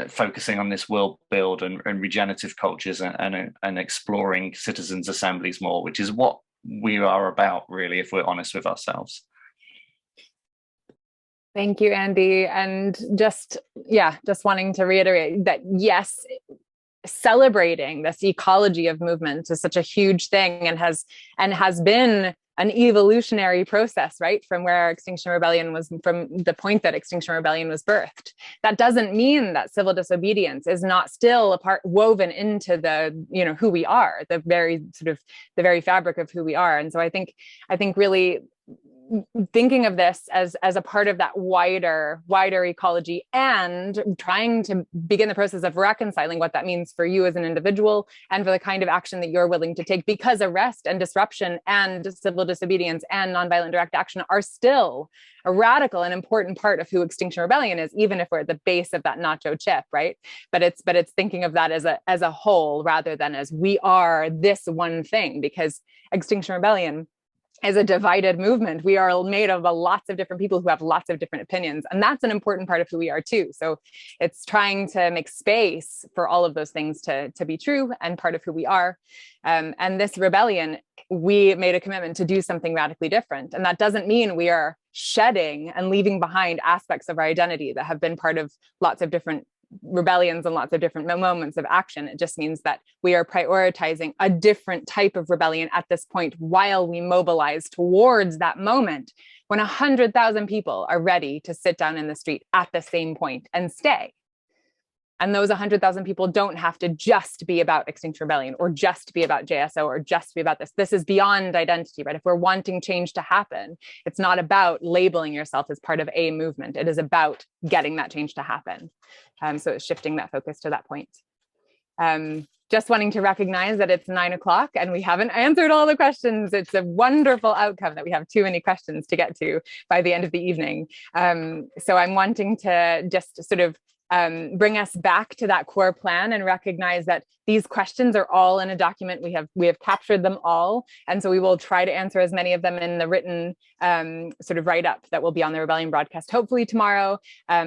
focusing on this world build and regenerative cultures and exploring citizens' assemblies more, which is what we are about, really, if we're honest with ourselves. Thank you, Andy. And just wanting to reiterate that, yes, celebrating this ecology of movement is such a huge thing and has been an evolutionary process, right? From where Extinction Rebellion was, from the point that Extinction Rebellion was birthed. That doesn't mean that civil disobedience is not still a part woven into the, who we are, the very fabric of who we are. And so I think really thinking of this as a part of that wider ecology, and trying to begin the process of reconciling what that means for you as an individual and for the kind of action that you're willing to take, because arrest and disruption and civil disobedience and nonviolent direct action are still a radical and important part of who Extinction Rebellion is, even if we're at the base of that nacho chip, right? But it's thinking of that as a whole rather than as we are this one thing, because Extinction Rebellion is a divided movement. We are made of lots of different people who have lots of different opinions. And that's an important part of who we are too. So it's trying to make space for all of those things to be true and part of who we are. And this rebellion, we made a commitment to do something radically different. And that doesn't mean we are shedding and leaving behind aspects of our identity that have been part of lots of different rebellions and lots of different moments of action. It just means that we are prioritizing a different type of rebellion at this point while we mobilize towards that moment when 100,000 people are ready to sit down in the street at the same point and stay. And those 100,000 people don't have to just be about Extinction Rebellion or just be about JSO or just be about this. This is beyond identity, right? If we're wanting change to happen, it's not about labeling yourself as part of a movement. It is about getting that change to happen. So it's shifting that focus to that point. Just wanting to recognize that it's 9 o'clock and we haven't answered all the questions. It's a wonderful outcome that we have too many questions to get to by the end of the evening. So I'm wanting to just sort of bring us back to that core plan and recognize that these questions are all in a document. We have captured them all. And so we will try to answer as many of them in the written sort of write-up that will be on the Rebellion broadcast, hopefully tomorrow.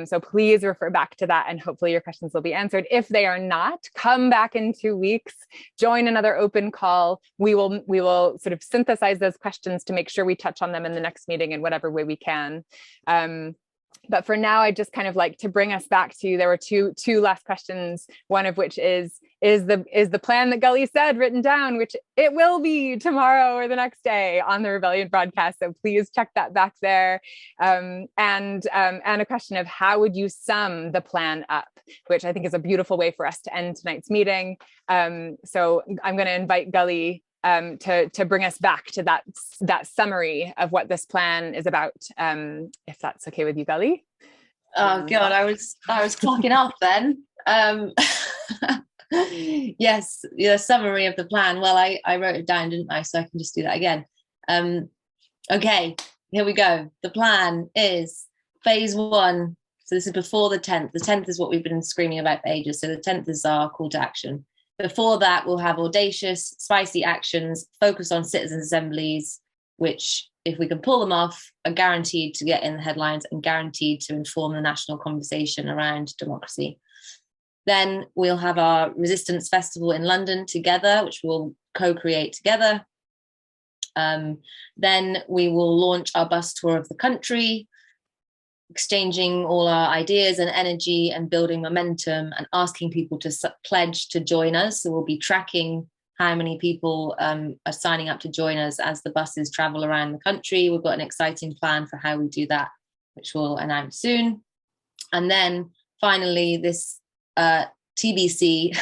So please refer back to that and hopefully your questions will be answered. If they are not, come back in 2 weeks, join another open call. We will sort of synthesize those questions to make sure we touch on them in the next meeting in whatever way we can. But for now, I'd just kind of like to bring us back to, there were two last questions, one of which is the plan that Gully said written down, which it will be tomorrow or the next day on the Rebellion broadcast. So please check that back there. And a question of how would you sum the plan up, which I think is a beautiful way for us to end tonight's meeting. So I'm going to invite Gully to bring us back to that summary of what this plan is about, if that's okay with you, Gully. Oh God, I was clocking off then. Yes, the summary of the plan. Well, I wrote it down, didn't I? So I can just do that again. Okay, here we go. The plan is phase 1. So this is before the 10th. The 10th is what we've been screaming about for ages. So the 10th is our call to action. Before that, we'll have audacious, spicy actions, focus on citizens' assemblies, which, if we can pull them off, are guaranteed to get in the headlines and guaranteed to inform the national conversation around democracy. Then we'll have our Resistance Festival in London together, which we'll co-create together. Then we will launch our bus tour of the country, exchanging all our ideas and energy and building momentum and asking people to pledge to join us. So we'll be tracking how many people are signing up to join us as the buses travel around the country. We've got an exciting plan for how we do that, which we'll announce soon. And then finally, this TBC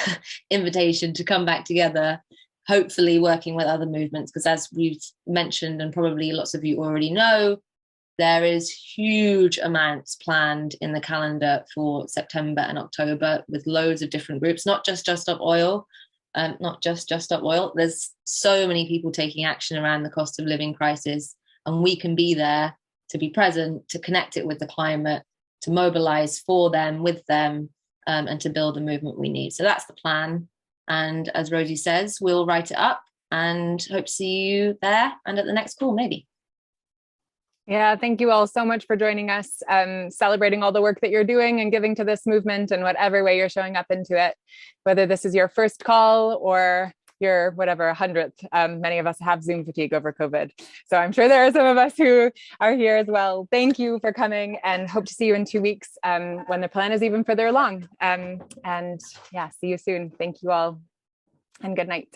invitation to come back together, hopefully working with other movements, because as we've mentioned, and probably lots of you already know, there is huge amounts planned in the calendar for September and October with loads of different groups, not just Stop Oil, There's so many people taking action around the cost of living crisis, and we can be there to be present, to connect it with the climate, to mobilize for them, with them, and to build the movement we need. So that's the plan. And as Rosie says, we'll write it up and hope to see you there and at the next call, maybe. Yeah, thank you all so much for joining us, celebrating all the work that you're doing and giving to this movement in whatever way you're showing up into it, whether this is your first call or your whatever 100th. Many of us have Zoom fatigue over COVID. So I'm sure there are some of us who are here as well. Thank you for coming, and hope to see you in 2 weeks when the plan is even further along. And yeah, see you soon. Thank you all, and good night.